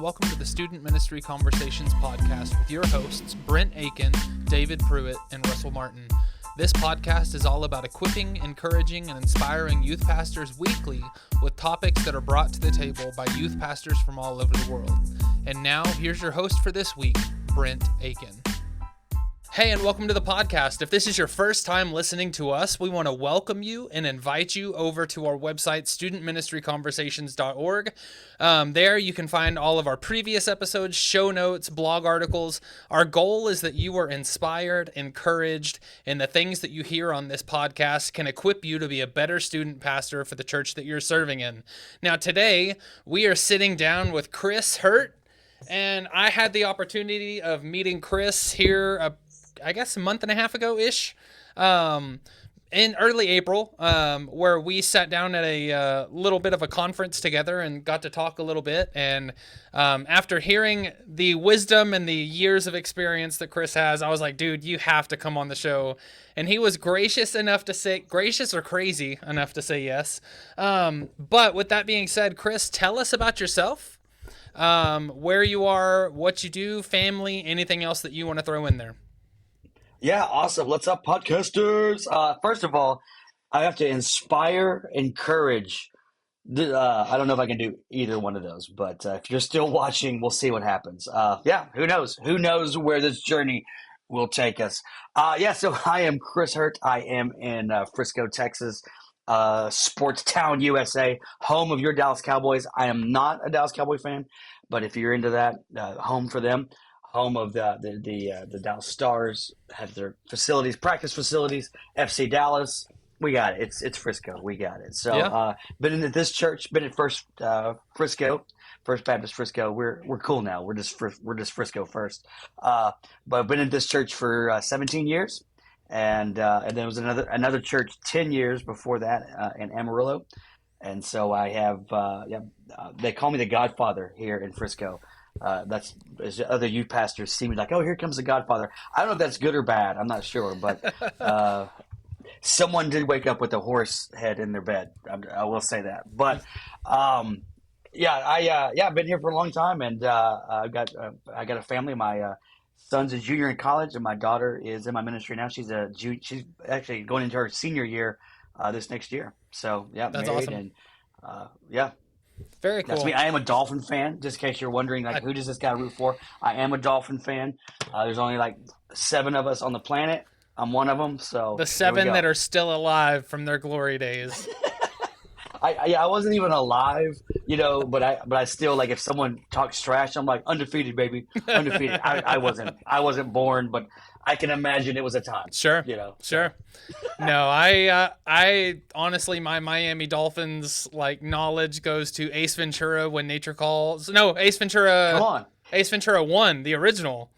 welcome to the Student Ministry Conversations podcast with your hosts, Brent Aiken, David Pruitt, and Russell Martin. This podcast is all about equipping, encouraging, and inspiring youth pastors weekly with topics that are brought to the table by youth pastors from all over the world. And now, here's your host for this week, Brent Aiken. Hey, and welcome to the podcast. If this is your first time listening to us, we want to welcome you and invite you over to our website, studentministryconversations.org. There you can find all of our previous episodes, show notes, blog articles. Our goal is that you are inspired, encouraged, and the things that you hear on this podcast can equip you to be a better student pastor for the church that you're serving in. Now, today, we are sitting down with Chris Hurt, and I had the opportunity of meeting Chris here I guess a month and a half ago-ish, in early April, where we sat down at a little bit of a conference together and got to talk a little bit. And after hearing the wisdom and the years of experience that Chris has, I was like, dude, you have to come on the show. And he was gracious or crazy enough to say yes. But with that being said, Chris, tell us about yourself, where you are, what you do, family, anything else that you want to throw in there. Yeah, awesome. What's up, podcasters? First of all, I have to inspire, encourage. I don't know if I can do either one of those, but if you're still watching, we'll see what happens. Who knows? Who knows where this journey will take us? So I am Chris Hurt. I am in Frisco, Texas, sports town, USA, home of your Dallas Cowboys. I am not a Dallas Cowboy fan, but if you're into that, home for them. Home of the Dallas Stars, have their facilities, practice facilities. FC Dallas, we got it. It's Frisco, we got it. So yeah. Been in this church, been at First Baptist Frisco. We're cool now. We're just Frisco first. But been in this church for 17 years, and there was another church 10 years before that in Amarillo, and so I have they call me the Godfather here in Frisco. That's as other youth pastors see me like, oh, here comes the Godfather. I don't know if that's good or bad. I'm not sure, but someone did wake up with a horse head in their bed. I will say that. But I've been here for a long time, and I got a family. My son's a junior in college, and my daughter is in my ministry now. She's actually going into her senior year this next year. So that's married, awesome. And Very cool. That's me. I am a Dolphin fan, just in case you're wondering, who does this guy root for? I am a Dolphin fan. There's only 7 of us on the planet. I'm one of them. So the 7 that are still alive from their glory days. I wasn't even alive, but I still, if someone talks trash, I'm like, undefeated, baby, undefeated. I wasn't born, but I can imagine it was a time. Sure. Sure. No, I honestly, my Miami Dolphins knowledge goes to Ace Ventura: When Nature Calls. No, Ace Ventura. Come on. Ace Ventura 1, the original.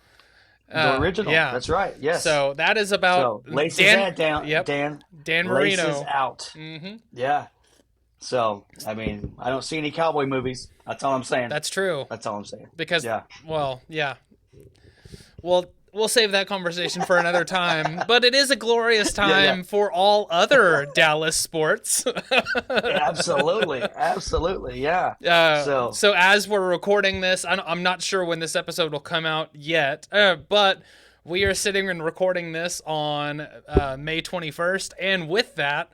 The original. Yeah. That's right. Yes. So that is about Laces down. Yep. Dan Marino. Laces out. Mm-hmm. Yeah. So, I don't see any cowboy movies. That's all I'm saying. That's true. That's all I'm saying. Because, Well, we'll save that conversation for another time. But it is a glorious time for all other Dallas sports. Absolutely, yeah. So as we're recording this, I'm not sure when this episode will come out yet, but we are sitting and recording this on May 21st. And with that,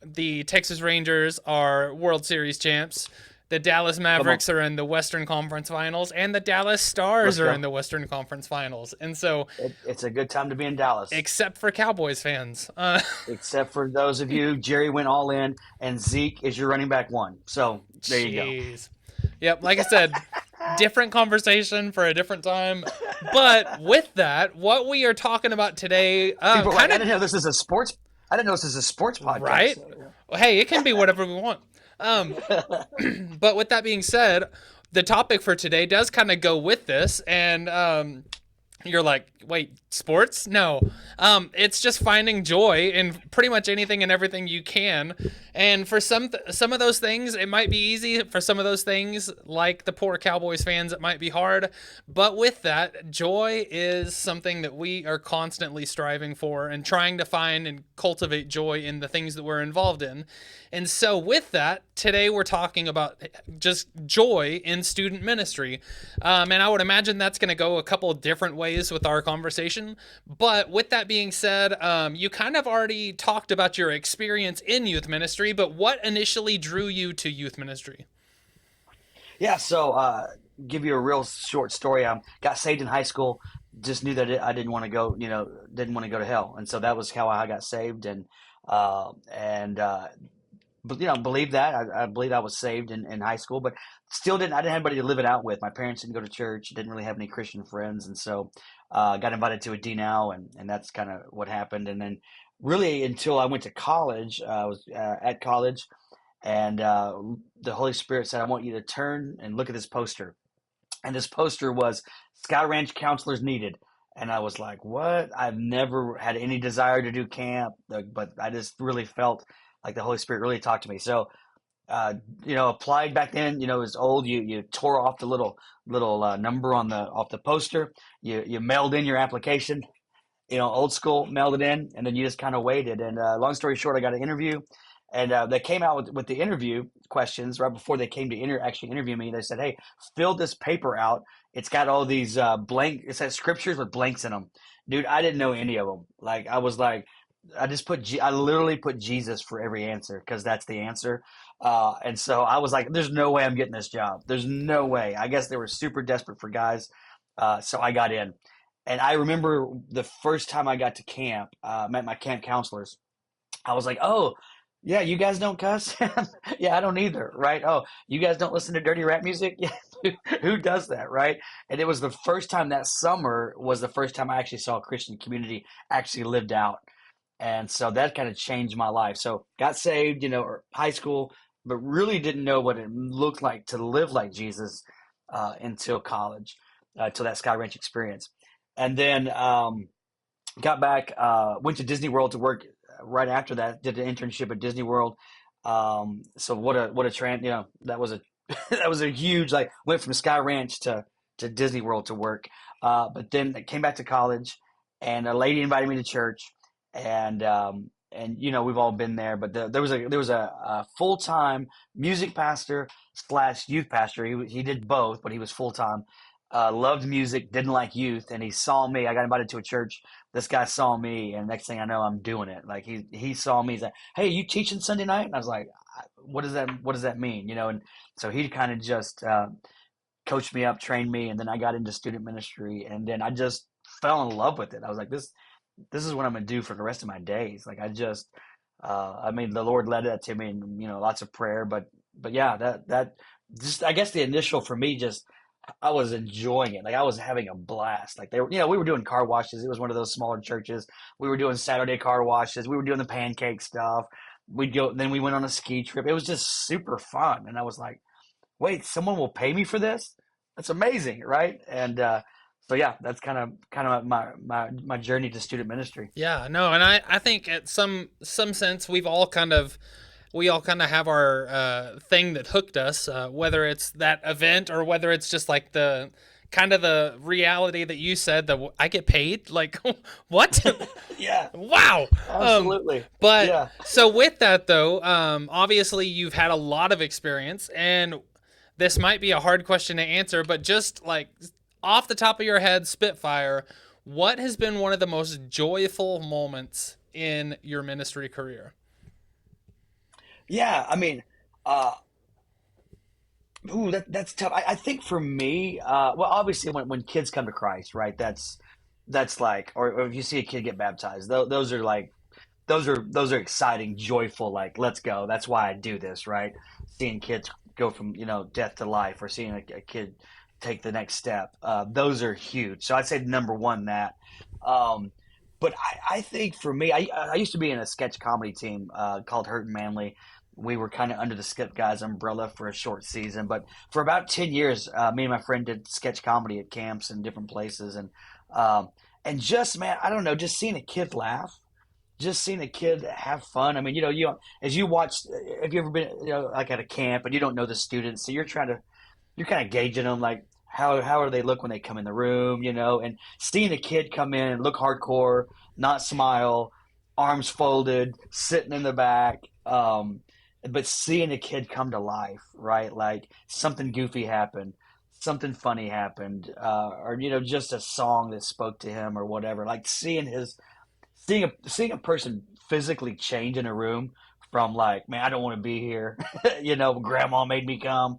the Texas Rangers are World Series champs. The Dallas Mavericks are in the Western Conference Finals, and the Dallas Stars are in the Western Conference Finals. And so it's a good time to be in Dallas. Except for Cowboys fans. Except for those of you, Jerry went all in, and Zeke is your running back 1. So there you go. Yep, like I said, different conversation for a different time. But with that, what we are talking about today... I didn't know this is a sports... I didn't know this is a sports podcast. Right? Well, hey, it can be whatever we want. But with that being said, the topic for today does kind of go with this, and You're like, wait, sports? No. It's just finding joy in pretty much anything and everything you can. And for some of those things, it might be easy. For some of those things, like the poor Cowboys fans, it might be hard. But with that, joy is something that we are constantly striving for and trying to find and cultivate joy in the things that we're involved in. And so, with that, today we're talking about just joy in student ministry. And I would imagine that's going to go a couple of different ways with our conversation. But with that being said, you kind of already talked about your experience in youth ministry, but what initially drew you to youth ministry? Yeah, so give you a real short story. I got saved in high school. Just knew that I didn't want to go, didn't want to go to hell, and so that was how I got saved. And but believe that I believed I was saved in high school, but still didn't. I didn't have anybody to live it out with. My parents didn't go to church. Didn't really have any Christian friends, and so got invited to a D now, and that's kind of what happened. And then really until I went to college, I was at college, and the Holy Spirit said, "I want you to turn and look at this poster." And this poster was Sky Ranch counselors needed. And I was like, what? I've never had any desire to do camp, but I just really felt like the Holy Spirit really talked to me. So, applied back then, it was old. You tore off the little number on the off the poster. You mailed in your application, old school, mailed it in, and then you just kind of waited. And long story short, I got an interview, and they came out with the interview questions right before they came to actually interview me. They said, "Hey, fill this paper out. It's got all these blank. It says scriptures with blanks in them." Dude, I didn't know any of them. Like I was like, I literally put Jesus for every answer because that's the answer. And so I was like, "There's no way I'm getting this job. There's no way." I guess they were super desperate for guys, so I got in. And I remember the first time I got to camp, met my camp counselors. I was like, "Oh, yeah, you guys don't cuss? Yeah, I don't either, right? Oh, you guys don't listen to dirty rap music? Yeah, who does that, right?" And it was the first time that summer was the first time I actually saw a Christian community actually lived out. And so that kind of changed my life. So got saved, or high school, but really didn't know what it looked like to live like Jesus until college, till that Sky Ranch experience. And then got back, went to Disney World to work right after that. Did an internship at Disney World. So what a that was a that was a huge, like, went from Sky Ranch to Disney World to work. But then I came back to college, and a lady invited me to church, and we've all been there. But there was a full time music pastor slash youth pastor. He did both, but he was full time. Loved music, didn't like youth, and he saw me. I got invited to a church. This guy saw me, and next thing I know, I'm doing it. Like he saw me. He's like, "Hey, you teaching Sunday night?" And I was like, "What does that mean?" And so he kind of just coached me up, trained me, and then I got into student ministry, and then I just fell in love with it. I was like, this is what I'm gonna do for the rest of my days. Like I mean, the Lord led that to me, and lots of prayer, but yeah, that just, I guess the initial for me, just I was enjoying it. Like I was having a blast. Like we were doing car washes. It was one of those smaller churches. We were doing Saturday car washes. We were doing the pancake stuff. Then we went on a ski trip. It was just super fun. And I was like, wait, someone will pay me for this? That's amazing, right? And so yeah, that's kind of my journey to student ministry. Yeah, no, and I think at some sense we all kind of have our thing that hooked us, whether it's that event or whether it's just like the kind of the reality that you said that I get paid. Like, what? Yeah, Wow. absolutely. But Yeah. so with that though, obviously you've had a lot of experience, and this might be a hard question to answer, but just like off the top of your head, Spitfire, what has been one of the most joyful moments in your ministry career? Yeah, I mean, uh, ooh, that's tough. I think for me, well, obviously when kids come to Christ, right? That's like, or if you see a kid get baptized, those are like those are exciting, joyful. Like, let's go. That's why I do this, right? Seeing kids go from death to life, or seeing a kid take the next step. Those are huge. So I'd say number one that. Um, but I think for me, I used to be in a sketch comedy team called Hurt and Manly. We were kind of under the Skip Guys umbrella for a short season, but for about 10 years, me and my friend did sketch comedy at camps and different places, and Um, and just, man, I don't know, just seeing a kid laugh, just seeing a kid have fun. I mean, as you watch, have you ever been, like at a camp and you don't know the students, so you're kind of gauging them, like how do they look when they come in the room, and seeing a kid come in and look hardcore, not smile, arms folded, sitting in the back, but seeing a kid come to life, right? Like something goofy happened, something funny happened, or just a song that spoke to him or whatever. Like seeing a person physically change in a room from like, man, I don't want to be here, grandma made me come,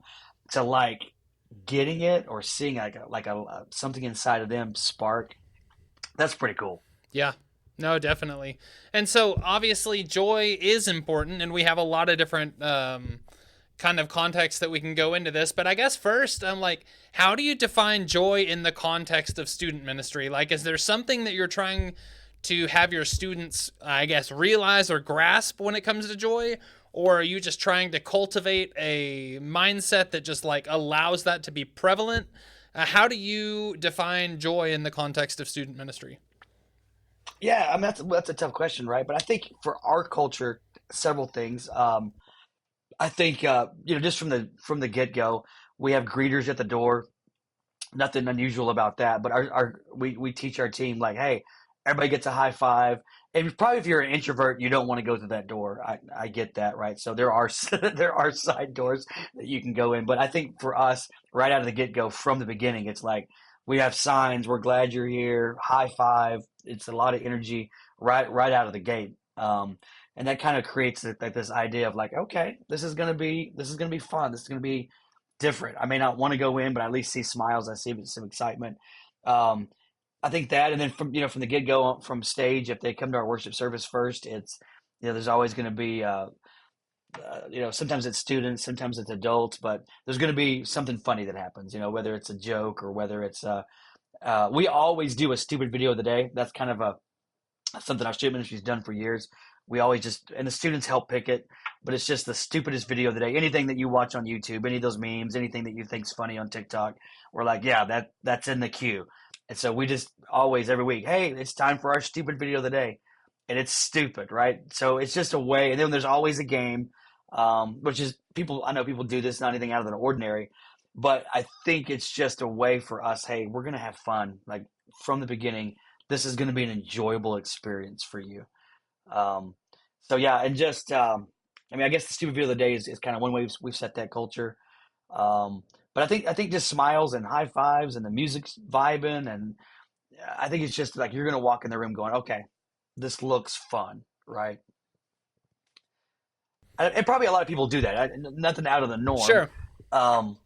to like getting it or seeing like a something inside of them spark. That's pretty cool. Yeah. No, definitely. And so obviously joy is important, and we have a lot of different kind of context that we can go into this. But I guess first, I'm like, how do you define joy in the context of student ministry? Like, is there something that you're trying to have your students, I guess, realize or grasp when it comes to joy? Or are you just trying to cultivate a mindset that just like allows that to be prevalent? How do you define joy in the context of student ministry? Yeah, I mean that's a tough question, right? But I think for our culture, several things. I think just from the get go, we have greeters at the door. Nothing unusual about that. But we teach our team like, hey, everybody gets a high five. And probably if you're an introvert, you don't want to go through that door. I get that, right? So there are there are side doors that you can go in. But I think for us, right out of the get go, from the beginning, it's like we have signs. We're glad you're here. High five. It's a lot of energy right out of the gate. And that kind of creates like this idea of like, okay, this is gonna be fun. This is gonna be different. I may not want to go in, but I at least see smiles. I see some excitement. Um, I think that, and then from the get go from stage, if they come to our worship service first, it's there's always going to be sometimes it's students, sometimes it's adults, but there's going to be something funny that happens. Whether it's a joke or whether it's we always do a stupid video of the day. That's kind of a something our student ministry's done for years. We always just, and the students help pick it, but it's just the stupidest video of the day. Anything that you watch on YouTube, any of those memes, anything that you think's funny on TikTok, we're like, yeah, that's in the queue. And so we just always every week, hey, it's time for our stupid video of the day, and it's stupid, right? So it's just a way. And then there's always a game, which is people. I know people do this, not anything out of the ordinary, but I think it's just a way for us. Hey, we're gonna have fun, like from the beginning. This is going to be an enjoyable experience for you. Um, so yeah, and just I mean, I guess the stupid video of the day is kind of one way we've set that culture. But I think just smiles and high fives and the music's vibing, and I think it's just like you're gonna walk in the room going, okay, this looks fun, right? And probably a lot of people do that. Nothing out of the norm. Sure. Um,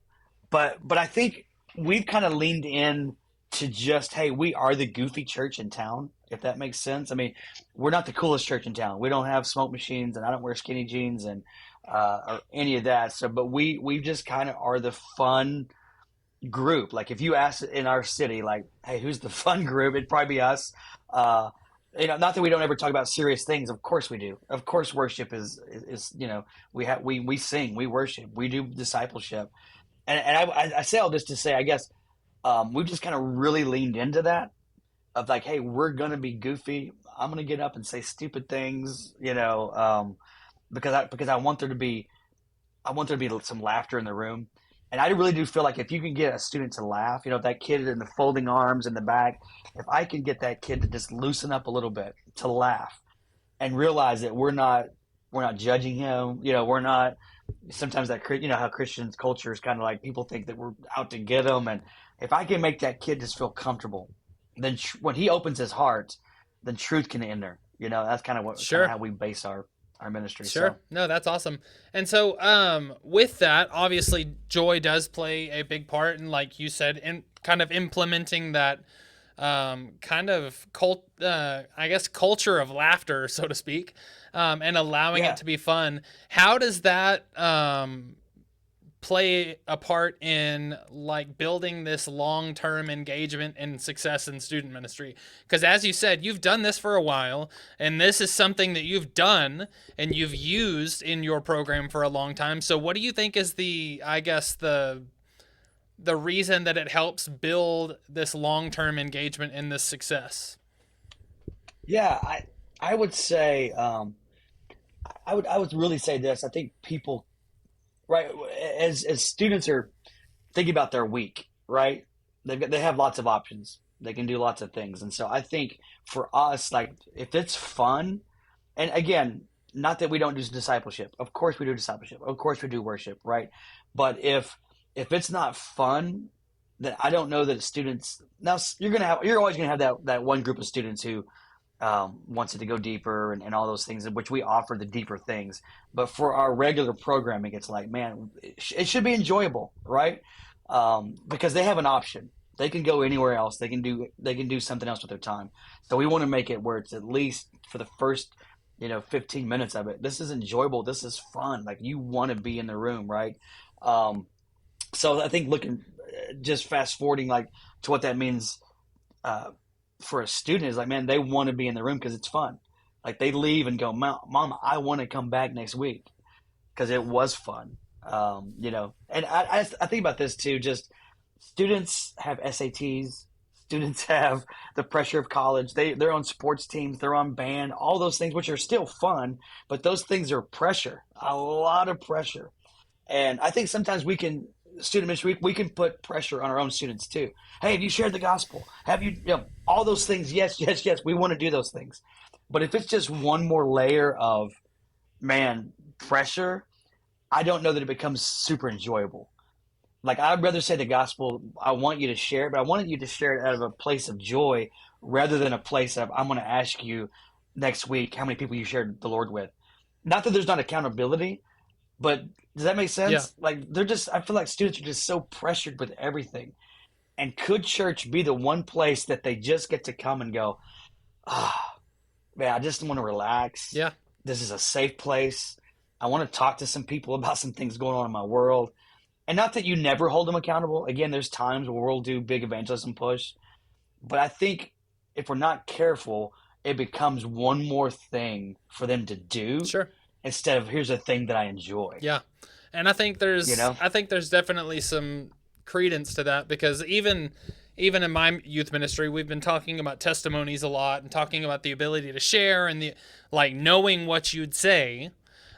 but I think we've kind of leaned in to just, hey, we are the goofy church in town, if that makes sense. I mean, we're not the coolest church in town. We don't have smoke machines, and I don't wear skinny jeans and or any of that. So, but we just kind of are the fun group. Like if you ask in our city, like, hey, who's the fun group? It'd probably be us. Uh, not that we don't ever talk about serious things. Of course we do. Of course, worship is we sing, we worship, we do discipleship, and I say all this to say, I guess we've just kind of really leaned into that of like, hey, we're gonna be goofy. I'm gonna get up and say stupid things, because I want there to be some laughter in the room. And I really do feel like if you can get a student to laugh, that kid in the folding arms in the back, if I can get that kid to just loosen up a little bit, to laugh and realize that we're not judging him, we're not sometimes that how Christian culture is kind of like people think that we're out to get them, and if I can make that kid just feel comfortable, then when he opens his heart, then truth can enter. That's kind of Sure. how we base our ministry. So Sure. No, that's awesome. And so, with that, obviously, joy does play a big part, and like you said, in kind of implementing that kind of I guess, culture of laughter, so to speak, and allowing it yeah, to be fun. How does that play a part in like building this long-term engagement and success in student ministry? Because as you said, you've done this for a while, and this is something that you've done and you've used in your program for a long time. So what do you think is the, I guess, the reason that it helps build this long-term engagement and this success. Yeah, I would say I would really say this. I think people, right, as students are thinking about their week, right? They have lots of options. They can do lots of things, and so I think for us, like if it's fun, and again, not that we don't do discipleship. Of course we do discipleship. Of course we do worship, right? But if it's not fun, then I don't know that students. Now you're always gonna have that one group of students who wants it to go deeper and all those things, in which we offer the deeper things. But for our regular programming, it's like, man, it should be enjoyable, right? Because they have an option. They can go anywhere else. They can do something else with their time. So we want to make it where it's at least for the first 15 minutes of it. This is enjoyable. This is fun. Like you want to be in the room, right? Um, so I think looking just fast forwarding like to what that means uh, for a student is like, man, they want to be in the room because it's fun. Like they leave and go, Mom, I want to come back next week because it was fun. And I think about this too. Just students have SATs. Students have the pressure of college. They're on sports teams. They're on band. All those things, which are still fun, but those things are pressure. A lot of pressure. And I think sometimes student ministry, we can put pressure on our own students too. Hey, have you shared the gospel? Have all those things? Yes, yes, yes. We want to do those things. But if it's just one more layer of, man, pressure, I don't know that it becomes super enjoyable. Like I'd rather say the gospel, I want you to share it, but I wanted you to share it out of a place of joy rather than a place of, I'm going to ask you next week how many people you shared the Lord with. Not that there's not accountability, but does that make Yeah. sense? Like I feel like students are just so pressured with everything. And could church be the one place that they just get to come and go, ah, man, I just want to relax. Yeah. This is a safe place. I want to talk to some people about some things going on in my world. And not that you never hold them accountable. Again, there's times where we'll do big evangelism push. But I think if we're not careful, it becomes one more thing for them to do Sure. instead of here's a thing that I enjoy. Yeah. And I think You there's know? I think there's definitely some credence to that, because even in my youth ministry, we've been talking about testimonies a lot and talking about the ability to share and the like knowing what you'd say.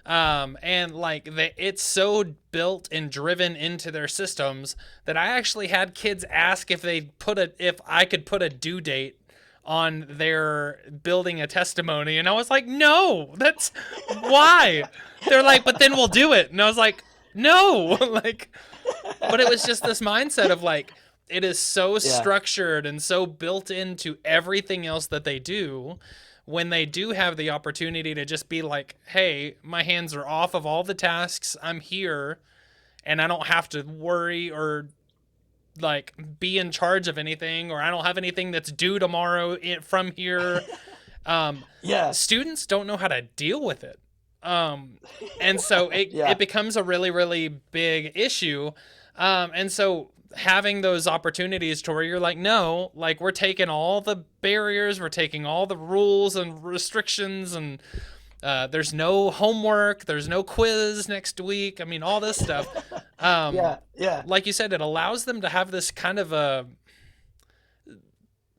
And like it's so built and driven into their systems that I actually had kids ask if I could put a due date on their building a testimony, and I was like, no, that's why. They're like, but then we'll do it, and I was like, no, like, but it was just this mindset of like, it is so Yeah. structured and so built into everything else that they do. When they do have the opportunity to just be like, hey, my hands are off of all the tasks, I'm here, and I don't have to worry or like be in charge of anything, or I don't have anything that's due tomorrow from here. Um, Yeah. Students don't know how to deal with it. Um, and so it Yeah. becomes a really, really big issue. And so having those opportunities to where you're like, no, like we're taking all the barriers, we're taking all the rules and restrictions, and there's no homework, there's no quiz next week. I mean, all this stuff. Um, Yeah. Yeah. like you said, it allows them to have this kind of a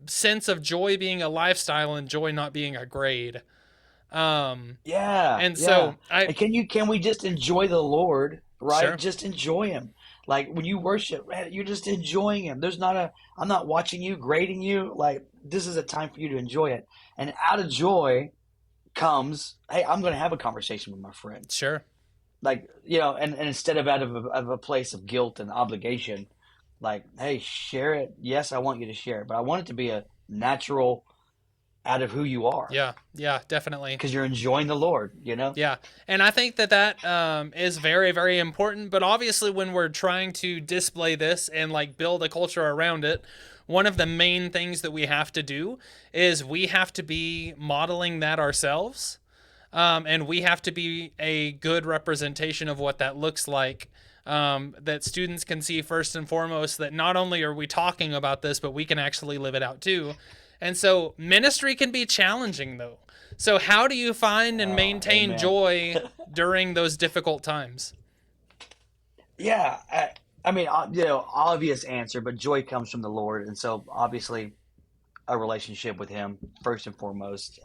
sense of joy being a lifestyle and joy not being a grade. Um, Yeah. and Yeah. so I, And can we just enjoy the Lord, right? sure, Just enjoy him. Like when you worship, man, you're just enjoying him. I'm not watching you, grading you. Like this is a time for you to enjoy it. And out of joy comes, hey, I'm going to have a conversation with my friend. sure. Like, and instead of out of a place of guilt and obligation, like, hey, share it. Yes, I want you to share it, but I want it to be a natural out of who you are Yeah, yeah, definitely. because you're enjoying the Lord. Yeah, and I think that is very, very important. But obviously, when we're trying to display this and like build a culture around it, one of the main things that we have to do is we have to be modeling that ourselves, and we have to be a good representation of what that looks like. That students can see first and foremost that not only are we talking about this, but we can actually live it out too. And so ministry can be challenging though. So how do you find and Oh, maintain amen. joy during those difficult times? Yeah, I mean, obvious answer, but joy comes from the Lord, and so obviously a relationship with Him first and foremost.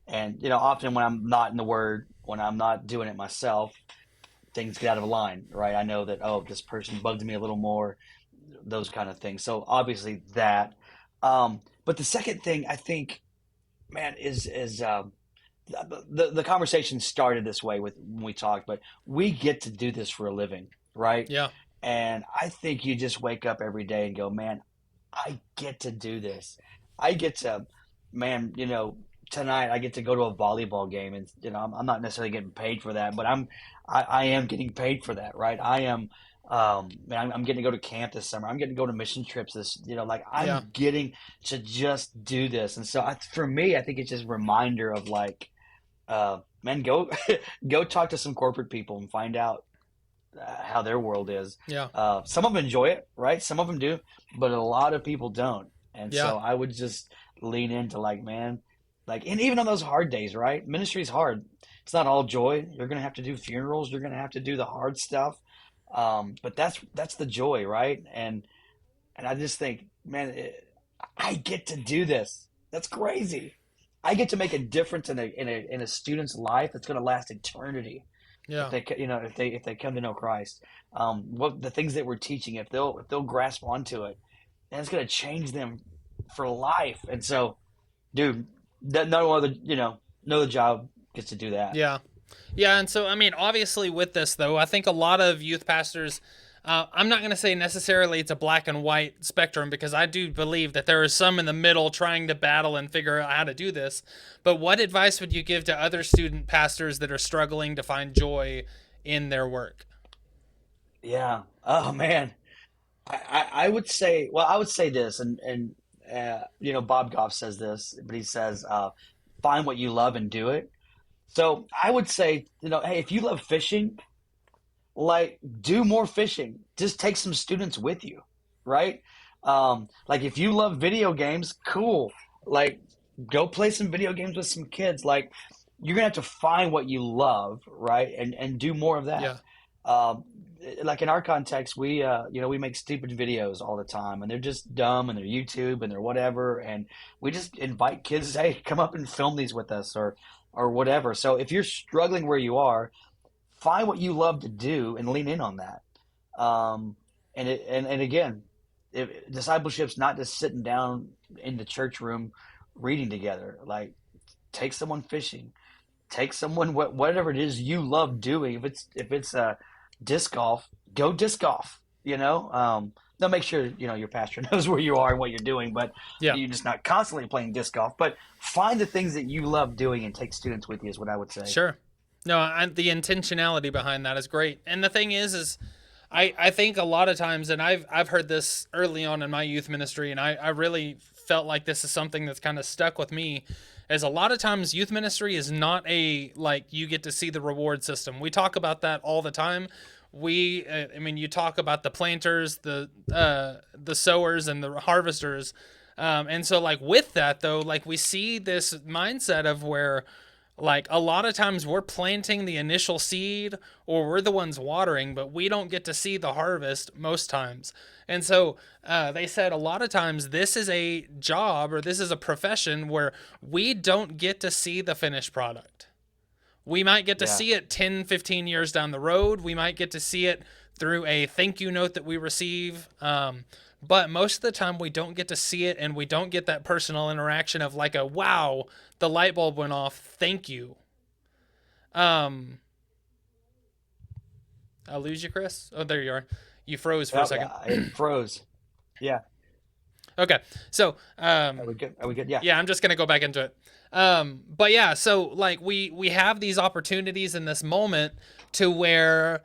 And often when I'm not in the Word, when I'm not doing it myself, things get out of line, right? I know that, oh, this person bugged me a little more, those kind of things. So obviously that. But the second thing I think, man, is the conversation started this way with when we talked, but we get to do this for a living, right? Yeah. And I think you just wake up every day and go, man, I get to do this. I get to, man, tonight I get to go to a volleyball game, and I'm not necessarily getting paid for that, but I am getting paid for that, right? I am, man, I'm getting to go to camp this summer. I'm getting to go to mission trips this, like Yeah. I'm getting to just do this, and so for me, I think it's just a reminder of like, man, go go talk to some corporate people and find out how their world is. Yeah. Some of them enjoy it, right? Some of them do, but a lot of people don't. And Yeah. so I would just lean into like, man, like, and even on those hard days, right? Ministry is hard. It's not all joy. You're gonna have to do funerals. You're gonna have to do the hard stuff. But that's the joy, right? And I just think, man, I get to do this. That's crazy. I get to make a difference in a student's life that's going to last eternity if Yeah. they if they come to know Christ. What the things that we're teaching, if they'll grasp onto it, and it's going to change them for life. And so, dude, no other no other job gets to do that. Yeah. Yeah, and so I mean, obviously, with this though, I think a lot of youth pastors. I'm not going to say necessarily it's a black and white spectrum because I do believe that there are some in the middle trying to battle and figure out how to do this. But what advice would you give to other student pastors that are struggling to find joy in their work? Yeah. Oh man. I would say, well, I would say this, and Bob Goff says this, but he says, find what you love and do it. So I would say, hey, if you love fishing, like do more fishing. Just take some students with you, right? Like if you love video games, cool. Like go play some video games with some kids. Like you're gonna have to find what you love, right? And do more of that. Yeah. Um, like in our context, we make stupid videos all the time, and they're just dumb, and they're YouTube, and they're whatever, and we just invite kids, hey, come up and film these with us, or whatever. So if you're struggling where you are, find what you love to do and lean in on that. And again, if discipleship's not just sitting down in the church room reading together. Like take someone fishing, take someone whatever it is you love doing. If it's disc golf, go disc golf. Now make sure your pastor knows where you are and what you're doing, but Yeah. you're just not constantly playing disc golf. But find the things that you love doing and take students with you is what I would say. Sure. No, the intentionality behind that is great. And the thing is I think a lot of times, and I've heard this early on in my youth ministry, and I really felt like this is something that's kind of stuck with me, is a lot of times youth ministry is not a, like, you get to see the reward system. We talk about that all the time. I mean, you talk about the planters, the sowers, and the harvesters. And so, like, with that, though, like, we see this mindset of where, like, a lot of times we're planting the initial seed or we're the ones watering, but we don't get to see the harvest most times. And so they said a lot of times this is a job or this is a profession where we don't get to see the finished product. We might get to Yeah. see it 10, 15 years down the road. We might get to see it through a thank you note that we receive. But most of the time we don't get to see it, and we don't get that personal interaction of like a, wow, the light bulb went off. Thank you. Um, I lose you, Chris. Oh, there you are. You froze for a Oh, second. yeah, it froze. Yeah. Okay. So, Are we good? Are we good? Yeah. yeah, I'm just gonna go back into it. But yeah, so like we have these opportunities in this moment to where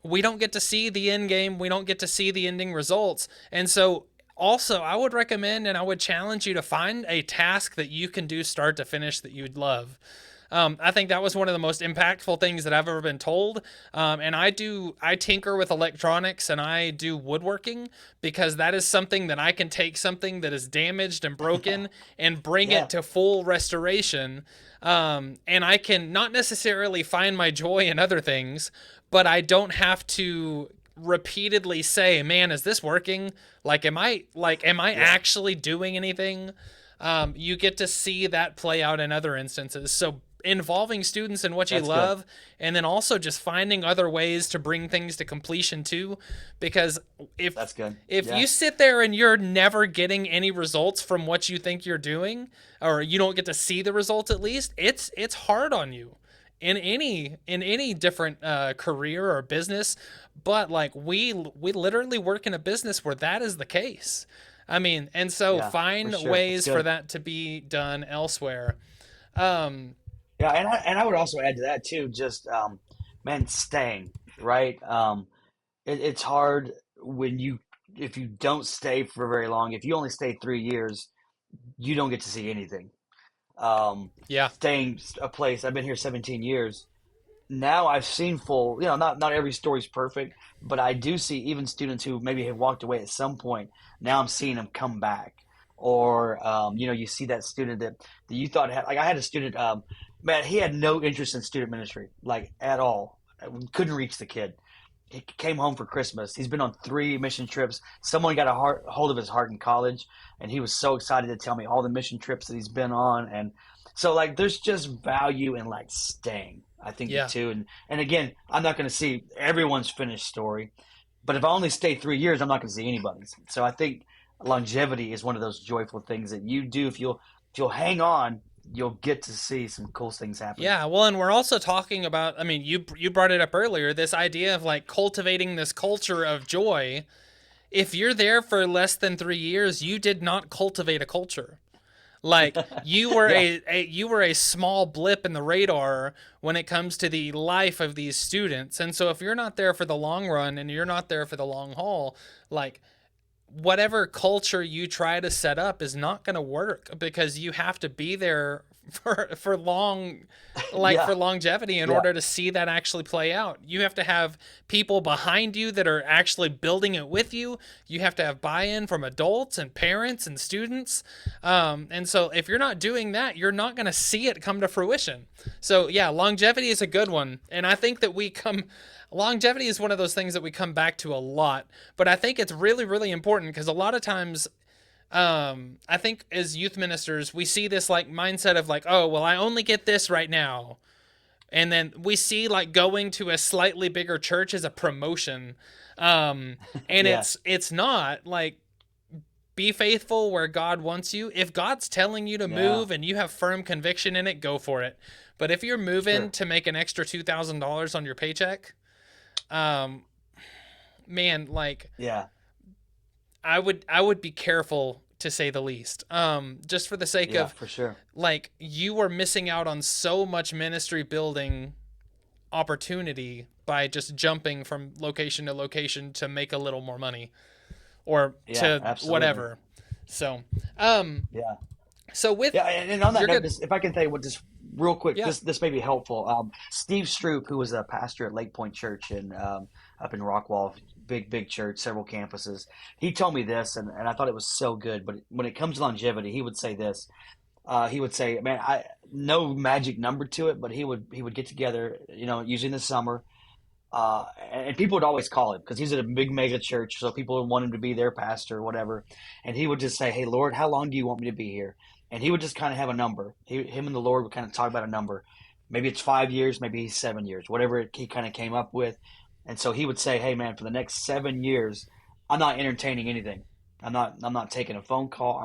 we don't get to see the end game, we don't get to see the ending results, and so also I would recommend and I would challenge you to find a task that you can do start to finish that you'd love. I think that was one of the most impactful things that I've ever been told. And I tinker with electronics and I do woodworking because that is something that I can take something that is damaged and broken and bring Yeah, it to full restoration. And I can not necessarily find my joy in other things, but I don't have to repeatedly say, "Man, is this working? Am I yeah, actually doing anything?" You get to see that play out in other instances. So involving students in what you that's good. love, and then also just finding other ways to bring things to completion too, because if That's good. if Yeah, you sit there and you're never getting any results from what you think you're doing, or you don't get to see the results at least, it's hard on you in any different career or business. But like we literally work in a business where that is the case. I mean, and so yeah, for find sure. That's ways for good. that to be done elsewhere. Um, Yeah, and I would also add to that too, just man, staying, right? It's hard when you if you don't stay for very long. If you only stay 3 years, you don't get to see anything. yeah, Staying a place. I've been here 17 years. Now I've seen full, not every story's perfect, but I do see even students who maybe have walked away at some point. Now I'm seeing them come back, or you see that student that you thought had, like I had a student, man, he had no interest in student ministry, like at all. I couldn't reach the kid. He came home for Christmas. He's been on 3 mission trips. Someone got hold of his heart in college, and he was so excited to tell me all the mission trips that he's been on. And so, like, there's just value in like staying. I think yeah. too. And again, I'm not going to see everyone's finished story, but if I only stay 3 years, I'm not going to see anybody's. So I think longevity is one of those joyful things that you do. If you'll hang on, you'll get to see some cool things happen. Yeah, well, and we're also talking about, I mean, you brought it up earlier, this idea of like cultivating this culture of joy. If you're there for less than 3 years, you did not cultivate a culture. Like you were Yeah, you were a small blip in the radar when it comes to the life of these students. And so if you're not there for the long run and you're not there for the long haul, like whatever culture you try to set up is not going to work because you have to be there for long, like yeah, for longevity in yeah, order to see that actually play out. You have to have people behind you that are actually building it with you. You have to have buy-in from adults and parents and students. And so if you're not doing that, you're not going to see it come to fruition. So yeah, longevity is a good one. And I think that longevity is one of those things that we come back to a lot, but I think it's really, really important because a lot of times, I think as youth ministers, we see this like mindset of like, oh, well, I only get this right now. And then we see like going to a slightly bigger church as a promotion. And yeah, it's not like be faithful where God wants you. If God's telling you to yeah. move and you have firm conviction in it, go for it. But if you're moving Sure. to make an extra $2,000 on your paycheck, um, man, like Yeah. I would be careful to say the least. Just for the sake Yeah, of for sure. like you are missing out on so much ministry building opportunity by just jumping from location to location to make a little more money or Yeah, to absolutely. whatever. So, um, Yeah. so with Yeah, and on that you're note, good. just if I can tell you what, just real quick, Yeah. this may be helpful. Steve Stroop, who was a pastor at Lake Point Church in up in Rockwall, big church, several campuses, he told me this, and I thought it was so good. But when it comes to longevity, he would say this. He would say, "Man, I no magic number to it, but he would get together, usually in the summer, and people would always call him because he's at a big mega church, so people would want him to be their pastor or whatever. And he would just say, "Hey, Lord, how long do you want me to be here?" And he would just kind of have a number. Him and the Lord would kind of talk about a number. Maybe it's 5 years, maybe he's 7 years, whatever he kind of came up with. And so he would say, "Hey, man, for the next 7 years, I'm not entertaining anything. I'm not taking a phone call.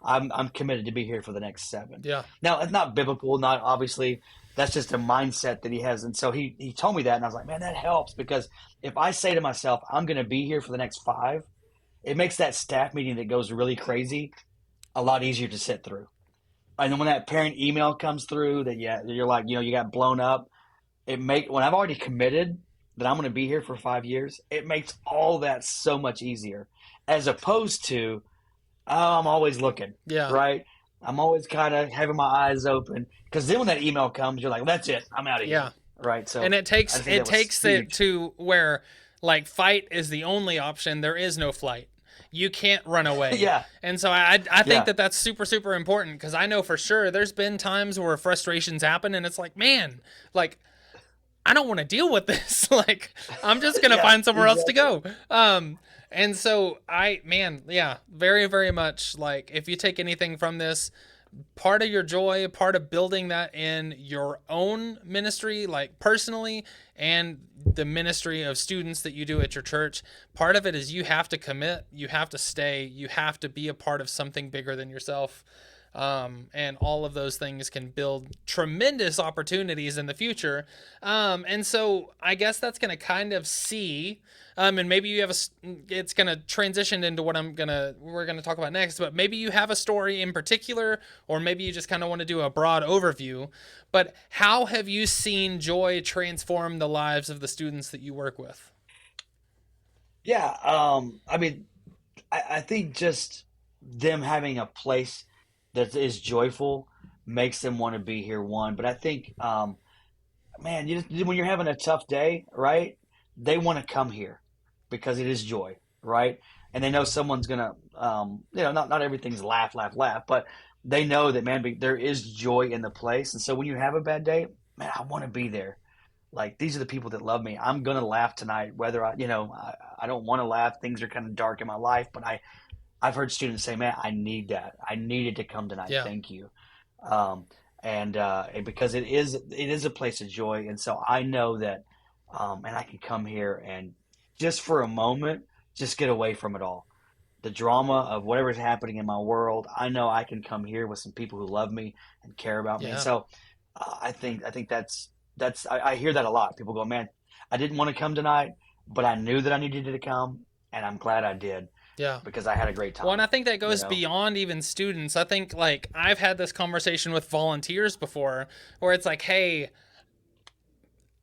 I'm committed to be here for the next seven." Yeah. Now, it's not biblical, not obviously, that's just a mindset that he has. And so he told me that, and I was like, man, that helps because if I say to myself, I'm going to be here for the next five, it makes that staff meeting that goes really crazy a lot easier to sit through. And then when that parent email comes through that yeah, you're like, you got blown up, when I've already committed that I'm going to be here for 5 years, it makes all that so much easier as opposed to, oh, I'm always looking, Yeah. right? I'm always kind of having my eyes open because then when that email comes, you're like, "That's it, I'm out of here." Yeah. Right. And So it I takes think that was it huge. to where like fight is the only option. There is no flight. You can't run away. Yeah. And so I think Yeah. that that's super super important because I know for sure there's been times where frustrations happen and it's like, man, like I don't want to deal with this. Like I'm just gonna Yeah. find somewhere else to Exactly. go. And so man, yeah, very very much like if you take anything from this, part of your joy, part of building that in your own ministry, like personally, and the ministry of students that you do at your church, part of it is you have to commit, you have to stay, you have to be a part of something bigger than yourself. And all of those things can build tremendous opportunities in the future. And so I guess that's going to kind of see, and maybe you have it's going to transition into what we're going to talk about next, but maybe you have a story in particular, or maybe you just kind of want to do a broad overview. But how have you seen joy transform the lives of the students that you work with? Yeah. I mean, I think just them having a place that is joyful makes them want to be here. One, but I think, man, when you're having a tough day, right? They want to come here because it is joy, right? And they know someone's gonna, not everything's laugh, laugh, laugh, but they know that, man, there is joy in the place. And so when you have a bad day, man, I want to be there. Like these are the people that love me. I'm gonna laugh tonight, whether I don't want to laugh. Things are kind of dark in my life, but I've heard students say, "Man, I need that. I needed to come tonight. Yeah. Thank you." Um, and because it is a place of joy, and so I know that, and I can come here and just for a moment, just get away from it all, the drama of whatever's happening in my world. I know I can come here with some people who love me and care about me, and Yeah. so I think I hear that a lot. People go, "Man, I didn't want to come tonight, but I knew that I needed to come, and I'm glad I did Yeah. because I had a great Well, and time." I think that You goes know? beyond even students. I think like I've had this conversation with volunteers before where it's like, hey,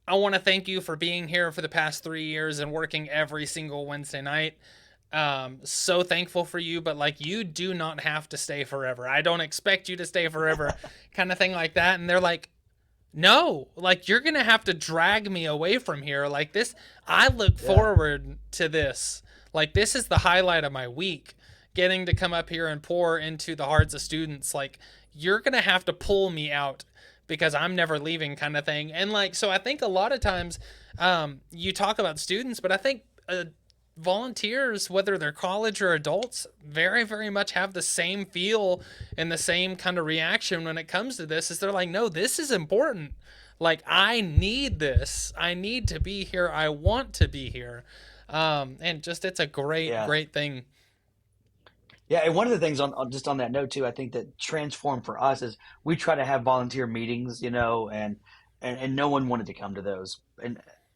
I want to thank you for being here for the past 3 years and working every single Wednesday night. So thankful for you, but like you do not have to stay forever. I don't expect you to stay forever, kind of thing like that. And they're like, no, like you're gonna have to drag me away from here. Like this, I look Yeah. forward to this. Like this is the highlight of my week, getting to come up here and pour into the hearts of students. Like you're gonna have to pull me out because I'm never leaving, kind of thing. And like so, I think a lot of times, you talk about students, but I think. Volunteers, whether they're college or adults, very, very much have the same feel and the same kind of reaction when it comes to this. Is they're like, no, this is important. Like, I need this. I need to be here. I want to be here. And just, it's a great, Yeah. great thing. Yeah, and one of the things just on that note too, I think that transformed for us is we try to have volunteer meetings, and no one wanted to come to those,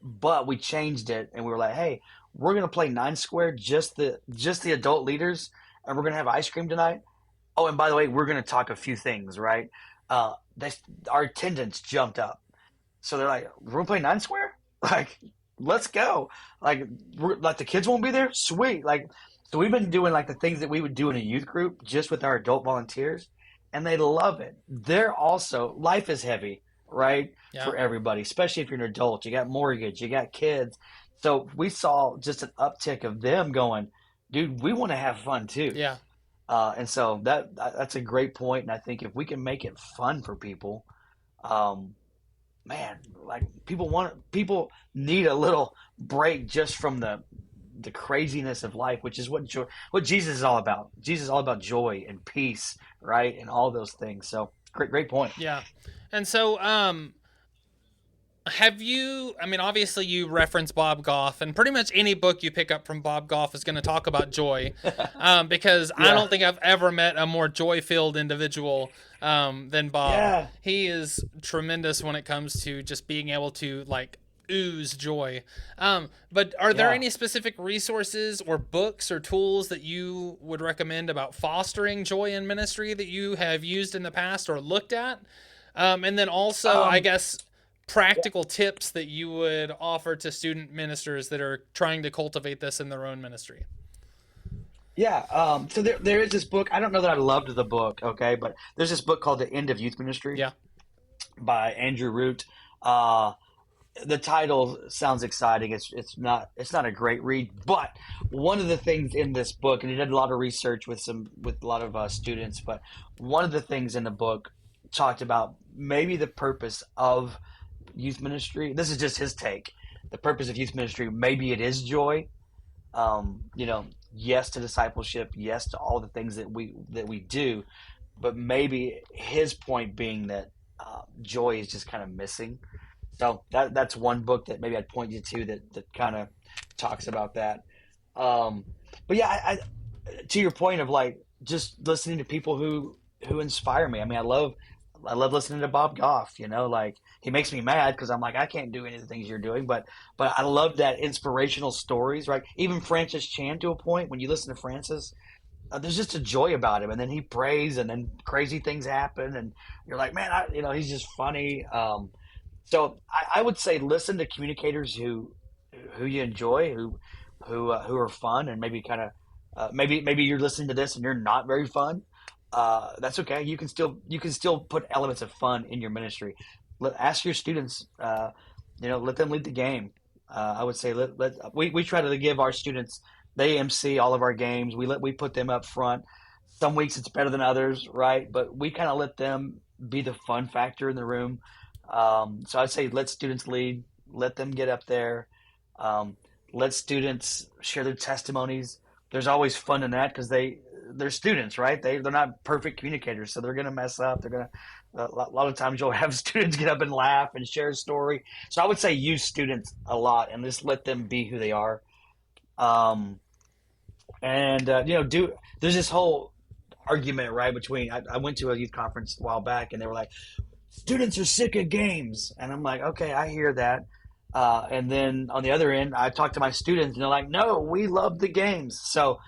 but we changed it and we were like, hey, we're gonna play nine square, just the adult leaders, and we're gonna have ice cream tonight. Oh, and by the way, we're gonna talk a few things, right? Uh, they, our attendance jumped up, so they're like, we're gonna play nine square, like let's go. Like the kids won't be there, sweet. Like so we've been doing like the things that we would do in a youth group just with our adult volunteers, and they love it. They're also life is heavy, right, Yeah. for everybody, especially if you're an adult. You got mortgage, you got kids. So we saw just an uptick of them going, dude, we want to have fun too. Yeah. And so that's a great point. And I think if we can make it fun for people, um, man, like people need a little break just from the craziness of life, which is what Jesus is all about. Jesus is all about joy and peace, right, and all those things. So great point. Yeah. And so, have you, I mean, obviously you reference Bob Goff, and pretty much any book you pick up from Bob Goff is going to talk about joy, because I Yeah, don't think I've ever met a more joy filled individual, than Bob. yeah. He is tremendous when it comes to just being able to, like, ooze joy. But are there Yeah. any specific resources or books or tools that you would recommend about fostering joy in ministry that you have used in the past or looked at? And then also, I Um, guess, practical tips that you would offer to student ministers that are trying to cultivate this in their own ministry. Yeah. So there is this book. I don't know that I loved the book, okay, but there's this book called The End of Youth Ministry Yeah. by Andrew Root. Uh, the title sounds exciting. It's not a great read, but one of the things in this book, and he did a lot of research with a lot of students, but one of the things in the book talked about maybe the purpose of youth ministry. This is just his take. The purpose of youth ministry, maybe it is joy. Yes to discipleship, yes to all the things that we do, but maybe his point being that joy is just kind of missing. So that's one book that maybe I'd point you to that kind of talks about that. Um, but yeah, to your point of like just listening to people who inspire me. I mean, I love listening to Bob Goff. Like he makes me mad because I'm like I can't do any of the things you're doing, but I love that inspirational stories, right? Even Francis Chan to a point. When you listen to Francis, there's just a joy about him, and then he prays, and then crazy things happen, and you're like, man, he's just funny. So I would say listen to communicators who you enjoy, who are fun, and maybe kind of maybe you're listening to this and you're not very fun. That's okay. You can still put elements of fun in your ministry. Ask your students. Let them lead the game. I would say we try to give our students, they MC all of our games. We put them up front. Some weeks it's better than others, right? But we kind of let them be the fun factor in the room. So I'd say let students lead, let them get up there, um, let students share their testimonies. There's always fun in that because they're students, right? They're not perfect communicators, so they're gonna mess up. They're gonna a lot of times you'll have students get up and laugh and share a story. So I would say use students a lot and just let them be who they are. Um, and do there's this whole argument, right, between I went to a youth conference a while back and they were like, students are sick of games, and I'm like, okay, I hear that. And then on the other end, I talk to my students, and they're like, no, we love the games. So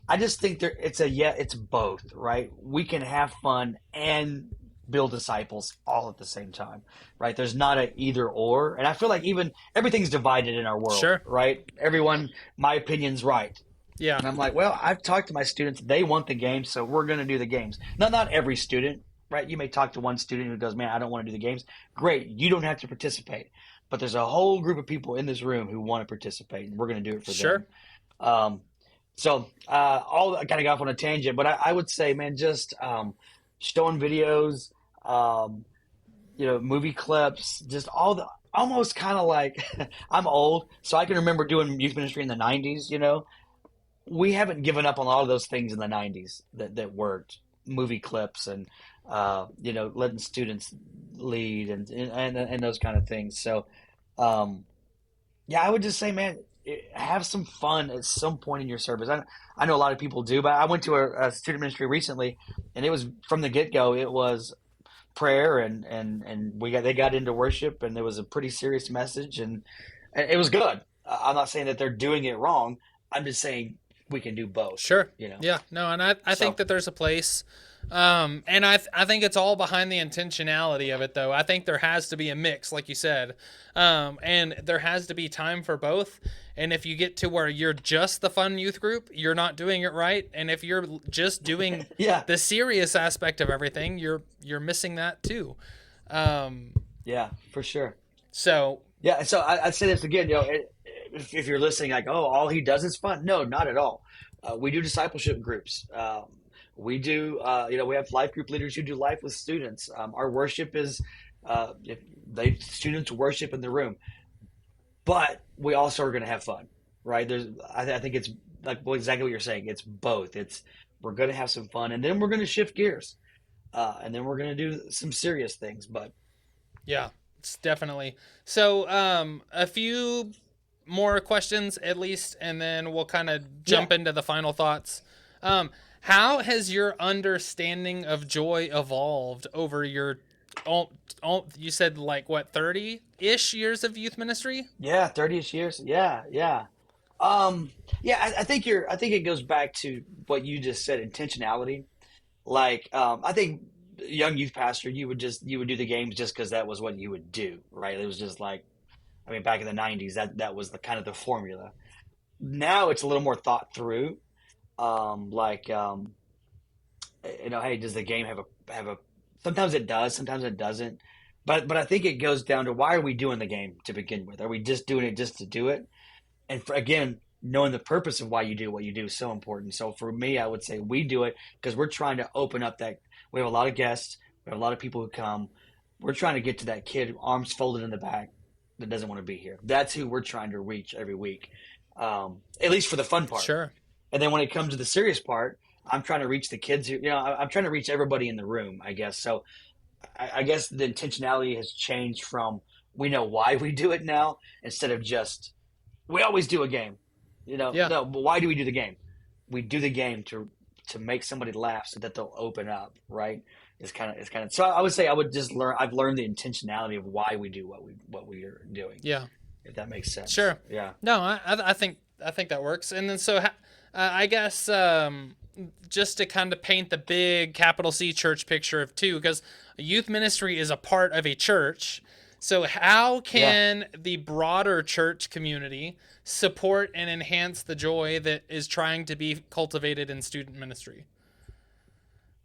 I just think it's both, right? We can have fun and build disciples all at the same time, right? There's not a either or, and I feel like even everything's divided in our world, Sure. right? Everyone, my opinion's right. Yeah. And I'm like, well, I've talked to my students. They want the games, so we're going to do the games. Not every student, right? You may talk to one student who goes, man, I don't want to do the games. Great. You don't have to participate. But there's a whole group of people in this room who want to participate, and we're going to do it for them. Sure. Um, all I kind of got off on a tangent, but I would say, man, just showing videos, um, movie clips, just all the almost kind of like I'm old, so I can remember doing youth ministry in the '90s. We haven't given up on a lot of those things in the '90s that worked. Movie clips and letting students lead and those kind of things. So um, yeah, I would just say, man, have some fun at some point in your service. I know a lot of people do, but I went to a student ministry recently, and it was from the get go. It was prayer and they got into worship, and there was a pretty serious message, and it was good. I'm not saying that they're doing it wrong. I'm just saying we can do both. Sure. Yeah. No, and I think So that there's a place. And I think it's all behind the intentionality of it, though. I think there has to be a mix, like you said. And there has to be time for both. And if you get to where you're just the fun youth group, you're not doing it right. And if you're just doing yeah, the serious aspect of everything, you're missing that too. Um, yeah, for sure. so Yeah, so I'd say this again. If you're listening, like, oh, all he does is fun. No, not at all. We do discipleship groups. We do, we have life group leaders who do life with students. Our worship is, if students worship in the room, but we also are going to have fun, right? I think it's like exactly what you're saying. It's both. We're going to have some fun, and then we're going to shift gears, and then we're going to do some serious things. But yeah, it's definitely. So a few more questions at least, and then we'll kind of yeah, jump into the final thoughts. How has your understanding of joy evolved over your, you said like what, 30-ish years of youth ministry? yeah, 30ish years. Yeah, yeah. Yeah, I think it goes back to what you just said, intentionality. Like, I think young youth pastor, you would do the games just because that was what you would do, right? It was just like, I mean, back in the '90s, that was the kind of the formula. Now it's a little more thought through. Like, hey, does the game have a? Sometimes it does, sometimes it doesn't. But I think it goes down to why are we doing the game to begin with? Are we just doing it just to do it? And again, knowing the purpose of why you do what you do is so important. So for me, I would say we do it because we're trying to open up that. We have a lot of guests, we have a lot of people who come. We're trying to get to that kid, arms folded in the back, that doesn't want to be here. That's who we're trying to reach every week, at least for the fun part. Sure. And then when it comes to the serious part, I'm trying to reach the kids who, I'm trying to reach everybody in the room, I guess. So I guess the intentionality has changed from we know why we do it now instead of just we always do a game. Yeah. No, but why do we do the game? We do the game to make somebody laugh so that they'll open up, right? It's kind of so I would say I've learned the intentionality of why we do what we are doing. Yeah. If that makes sense. Sure. Yeah. No, I think that works. And then I guess just to kind of paint the big capital C church picture of too, because youth ministry is a part of a church. So how can the broader church community support and enhance the joy that is trying to be cultivated in student ministry?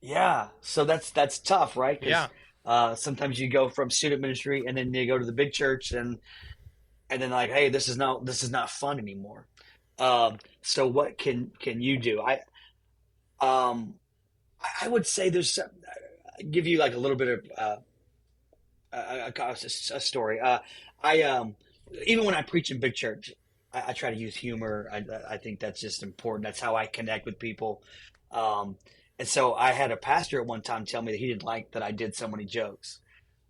Yeah. So that's tough, right? Because Yeah. sometimes you go from student ministry and then you go to the big church and then like, hey, this is not fun anymore. So what can you do? Um I would say give you like a little bit of a story. I Even when I preach in big church, I try to use humor. I think that's just important. That's how I connect with people. Um, and so I had a pastor at one time tell me that he didn't like that I did so many jokes.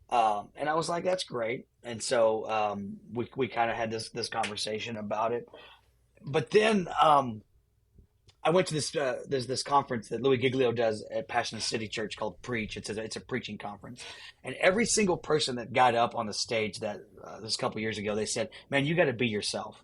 And I was like, that's great. And so we kind of had this conversation about it. But then I went to there's this conference that Louis Giglio does at Passion City Church called Preach. It's a preaching conference, and every single person that got up on the stage that this couple years ago, they said, "Man, you got to be yourself.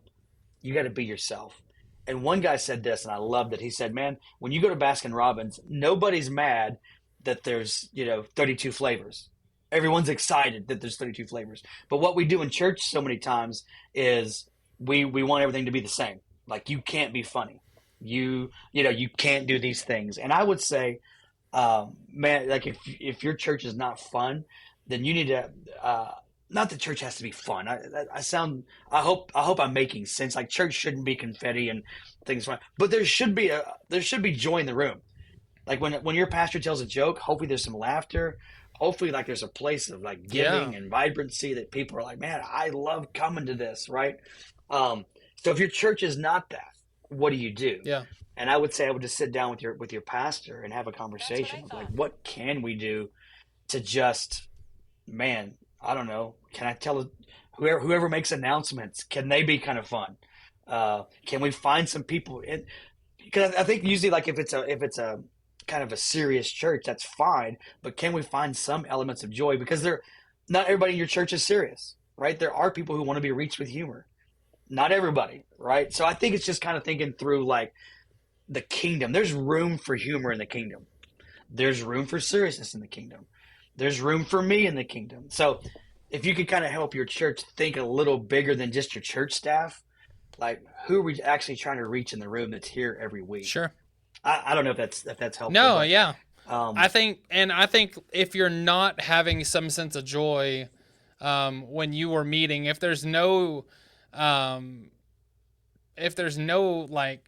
You got to be yourself." And one guy said this, and I loved it. He said, "Man, when you go to Baskin Robbins, nobody's mad that there's 32 flavors. Everyone's excited that there's 32 flavors. But what we do in church so many times is we want everything to be the same. Like you can't be funny." You can't do these things. And I would say, man, like if your church is not fun, then you need to. Not that church has to be fun. I hope I'm making sense. Like church shouldn't be confetti and things fun, but there should be joy in the room. Like when your pastor tells a joke, hopefully there's some laughter. Hopefully, like there's a place of like Yeah. giving and vibrancy that people are like, man, I love coming to this, right? So if your church is not that, what do you do? Yeah. And I would say I would just sit down with your pastor and have a conversation of like, what can we do to just, man, I don't know. Can I tell whoever makes announcements? Can they be kind of fun? Can we find some people? Because I think usually like if it's a kind of a serious church, that's fine. But can we find some elements of joy? Because not everybody in your church is serious, right? There are people who want to be reached with humor. Not everybody, right? So I think it's just kind of thinking through like the kingdom. There's room for humor in the kingdom. There's room for seriousness in the kingdom. There's room for me in the kingdom. So if you could kind of help your church think a little bigger than just your church staff, like who are we actually trying to reach in the room that's here every week? Sure. I don't know if that's helpful. No, But yeah. um, I think if you're not having some sense of joy when you are meeting, um, if there's no like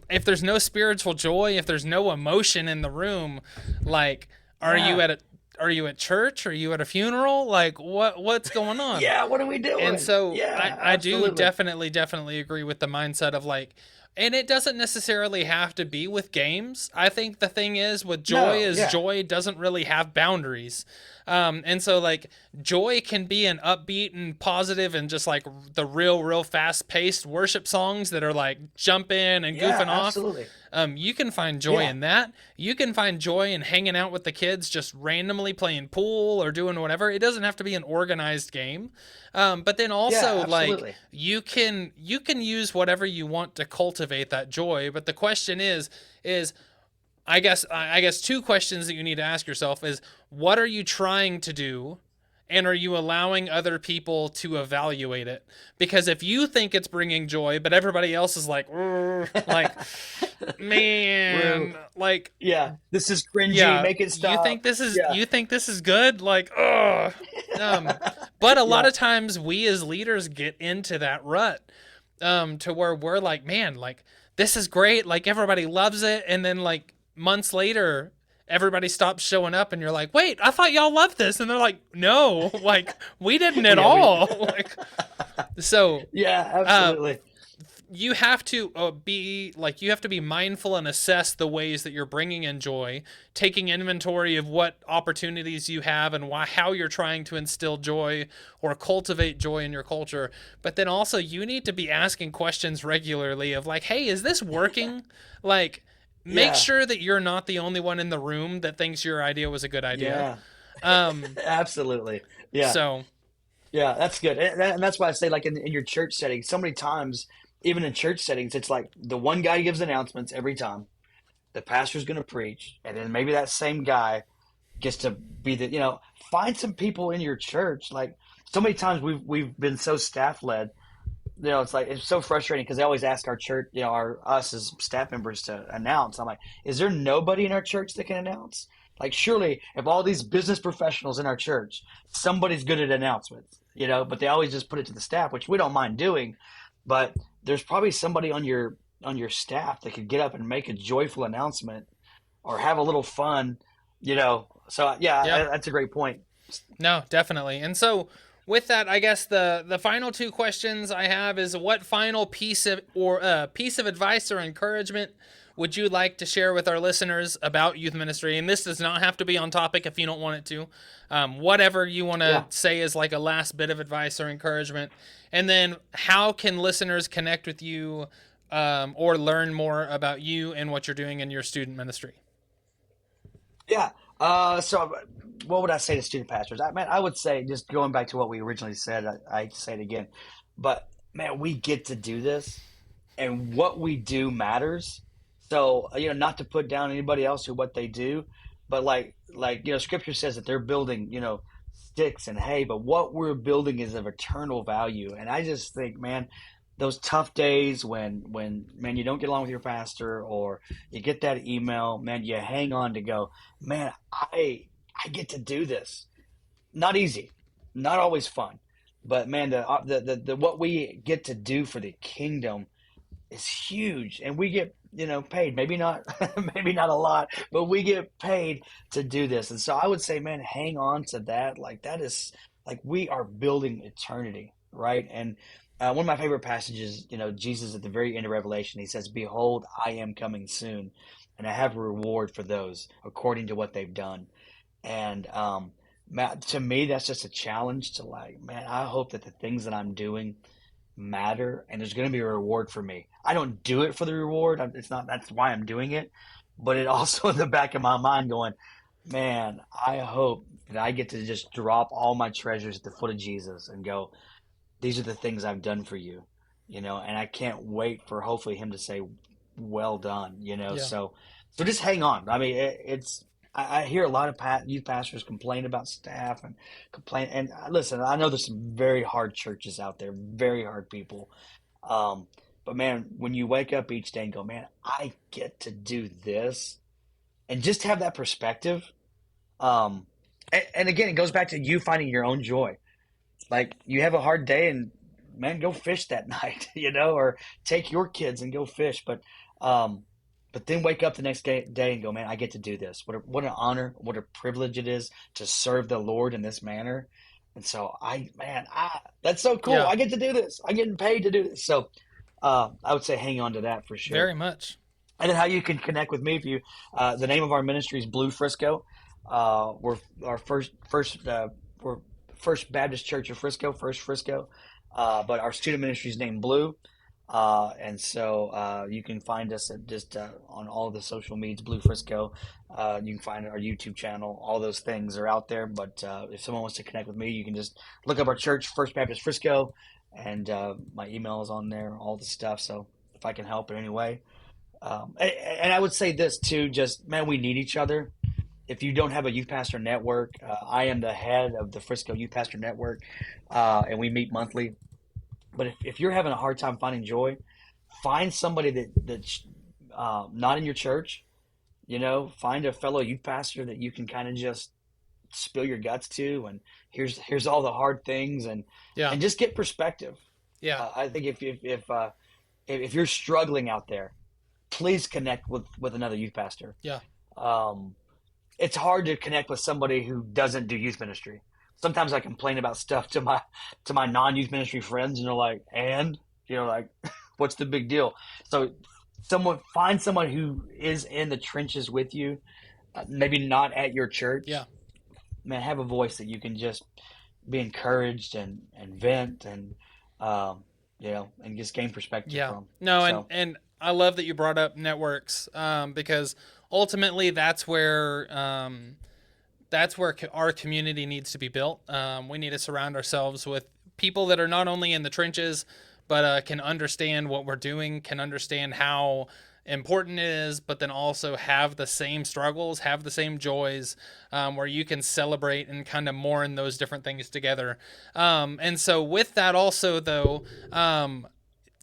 if there's no spiritual joy, if there's no emotion in the room, like are you yeah, at a are you at church? Are you at a funeral? Like what's going on? yeah. What are we And doing? so Yeah, I do absolutely. definitely agree with the mindset of like, and it doesn't necessarily have to be with games. I think the thing is with joy No, is yeah, joy doesn't really have boundaries. And so like joy can be an upbeat and positive and just like the real fast paced worship songs that are like jumping and yeah, goofing off. absolutely. You can find joy Yeah, in that. You can find joy in hanging out with the kids, just randomly playing pool or doing whatever. It doesn't have to be an organized game. But then yeah, also like absolutely. you can use whatever you want to cultivate that joy. But the question is I guess two questions that you need to ask yourself is what are you trying to do, and are you allowing other people to evaluate it? Because if you think it's bringing joy, but everybody else is like, like, Woo. man, like, Yeah, this is cringy. yeah, Make it stop. Yeah, you think this is good, like, ugh. Um, but a lot yeah, of times we as leaders get into that rut, to where we're like, man, like this is great, like everybody loves it, and then like months later, everybody stops showing up, and you're like, wait, I thought y'all loved this, and they're like, no, like we didn't at yeah. We. all, like so. Yeah, Uh, absolutely. you have to you have to be mindful and assess the ways that you're bringing in joy, taking inventory of what opportunities you have and how you're trying to instill joy or cultivate joy in your culture. But then also you need to be asking questions regularly of like, hey, is this working? Like, make Yeah, sure that you're not the only one in the room that thinks your idea was a good idea. yeah, um absolutely. Yeah, so yeah, that's good. And that's why I say, like in your church setting, so many times, even in church settings, it's like the one guy gives announcements every time. The pastor's going to preach, and then maybe that same guy gets to be the, find some people in your church. Like so many times we've been so staff led. It's like it's so frustrating because they always ask our church, our us as staff members to announce. I'm like, is there nobody in our church that can announce? Like, surely, if all these business professionals in our church, somebody's good at announcements, but they always just put it to the staff, which we don't mind doing. But there's probably somebody on your staff that could get up and make a joyful announcement or have a little fun, So yeah. yeah, that's a great point. No, definitely. And so with that, I guess the final two questions I have is what final piece of advice or encouragement would you like to share with our listeners about youth ministry? And this does not have to be on topic if you don't want it to. Whatever you want to Yeah. say is like a last bit of advice or encouragement. And then how can listeners connect with you, or learn more about you and what you're doing in your student ministry? Yeah. So what would I say to student pastors? I would say, just going back to what we originally said, I hate to say it again, but man, we get to do this, and what we do matters. So, not to put down anybody else or what they do, but scripture says that they're building, sticks and hay, but what we're building is of eternal value. And I just think, man, those tough days when man, you don't get along with your pastor, or you get that email, man, you hang on to go, man, I get to do this. Not easy, not always fun, but man, the what we get to do for the kingdom is huge, and we get, paid, maybe not maybe not a lot, but we get paid to do this. And so I would say, man, hang on to that. Like, that is, like, we are building eternity, right? And one of my favorite passages, Jesus at the very end of Revelation, he says, behold, I am coming soon, and I have a reward for those according to what they've done. And to me, that's just a challenge to, like, man, I hope that the things that I'm doing matter, and there's going to be a reward for me. I don't do it for the reward. It's not, that's why I'm doing it. But it also in the back of my mind going, man, I hope that I get to just drop all my treasures at the foot of Jesus and go, these are the things I've done for you, and I can't wait for hopefully him to say, well done, Yeah. so just hang on. I mean, it's, I hear a lot of youth pastors complain about staff and complain. And listen, I know there's some very hard churches out there, very hard people. Um, but man, when you wake up each day and go, man, I get to do this, and just have that perspective. Um, and again, it goes back to you finding your own joy. Like, you have a hard day, and man, go fish that night, or take your kids and go fish. Um, but then wake up the next day and go, man, I get to do this. What an honor, what a privilege it is to serve the Lord in this manner. And so that's so cool. Yeah. I get to do this. I'm getting paid to do this. So I would say hang on to that for sure. Very much. And then how you can connect with me, if you, the name of our ministry is Blue Frisco. We're our we're First Baptist Church of Frisco, First Frisco. But our student ministry is named Blue. And so you can find us at just on all the social medias, Blue Frisco. You can find our YouTube channel. All those things are out there. But if someone wants to connect with me, you can just look up our church, First Baptist Frisco, and my email is on there, all the stuff. So if I can help in any way. And I would say this too, just, man, we need each other. if you don't have a youth pastor network, I am the head of the Frisco Youth Pastor Network, and we meet monthly. But if you're having a hard time finding joy, find somebody that's not in your church. Find a fellow youth pastor that you can kind of just spill your guts to, and here's all the hard things, and Yeah. and just get perspective. Yeah. I think if you're struggling out there, please connect with another youth pastor. Yeah. It's hard to connect with somebody who doesn't do youth ministry. Sometimes I complain about stuff to my non-youth ministry friends, and they're like, like, what's the big deal? So find someone who is in the trenches with you, maybe not at your church. Yeah. Man, have a voice that you can just be encouraged and vent and and just gain perspective from. No, and I love that you brought up networks, because ultimately that's where our community needs to be built. We need to surround ourselves with people that are not only in the trenches, but can understand what we're doing, can understand how important it is, but then also have the same struggles, have the same joys, where you can celebrate and kind of mourn those different things together. And so with that also, though,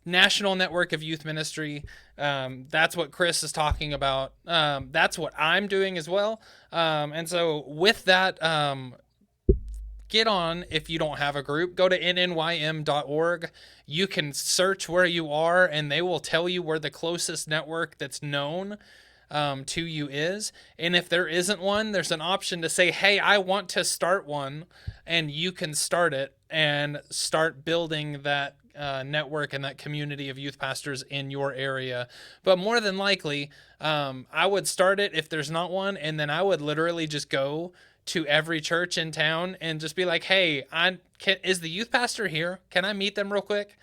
National Network of Youth Ministry, that's what Chris is talking about. That's what I'm doing as well. And so with that, get on. If you don't have a group, go to nnym.org. You can search where you are, and they will tell you where the closest network that's known to you is. And if there isn't one, there's an option to say, hey, I want to start one, and you can start it and start building that network and that community of youth pastors in your area. But more than likely, I would start it if there's not one, and then I would literally just go to every church in town and just be like, hey, is the youth pastor here? Can I meet them real quick?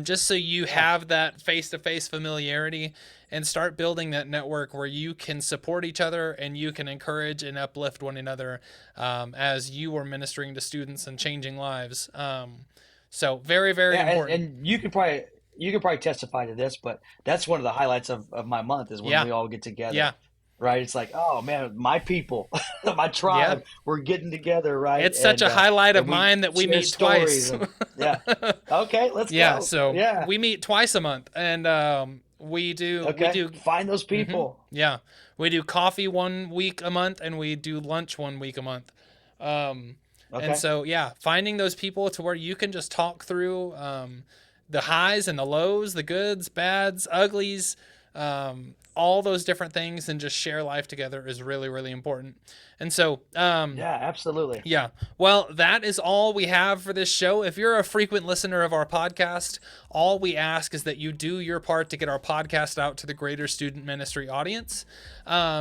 Just so you have that face-to-face familiarity, and start building that network where you can support each other and you can encourage and uplift one another as you are ministering to students and changing lives. So very, very important. And you could probably testify to this, but that's one of the highlights of my month is when we all get together. Yeah. Right. It's like, oh man, my people, my tribe, we're getting together. Right. It's such a highlight of mine that we meet twice. Okay. Let's go. So we meet twice a month, and we do find those people. Mm-hmm. Yeah. We do coffee 1 week a month, and we do lunch 1 week a month. And so, finding those people to where you can just talk through the highs and the lows, the goods, bads, uglies, all those different things, and just share life together is really, really important. And so, absolutely. Yeah. Well, that is all we have for this show. If you're a frequent listener of our podcast, all we ask is that you do your part to get our podcast out to the greater student ministry audience.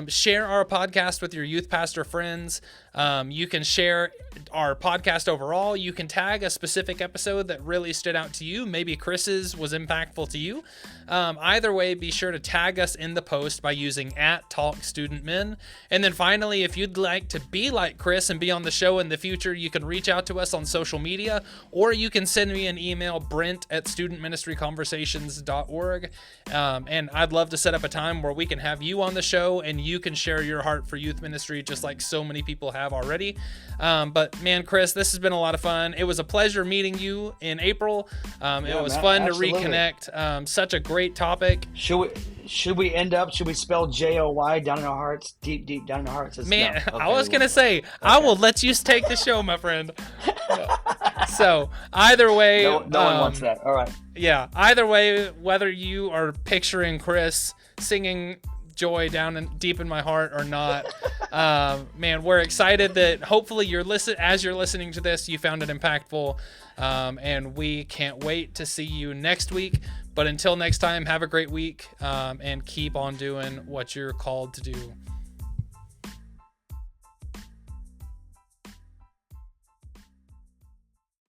Share our podcast with your youth pastor friends. You can share our podcast overall. You can tag a specific episode that really stood out to you. Maybe Chris's was impactful to you. Either way, be sure to tag us in the post by using @TalkStudentMen. And then finally, if you'd like to be like Chris and be on the show in the future, you can reach out to us on social media, or you can send me an email, brent@studentministryconversations.org. And I'd love to set up a time where we can have you on the show and you can share your heart for youth ministry, just like so many people have already. But man, Chris, this has been a lot of fun. It was a pleasure meeting you in April. It was fun to reconnect. Such a great topic. Should we spell JOY down in our hearts, deep down in our hearts? Man, no. Okay, I was going to say, I will let you take the show, my friend. So either way, no one wants that. All right. Yeah. Either way, whether you are picturing Chris singing joy deep in my heart or not, man, we're excited that hopefully as you're listening to this, you found it impactful. And we can't wait to see you next week. But until next time, have a great week, and keep on doing what you're called to do.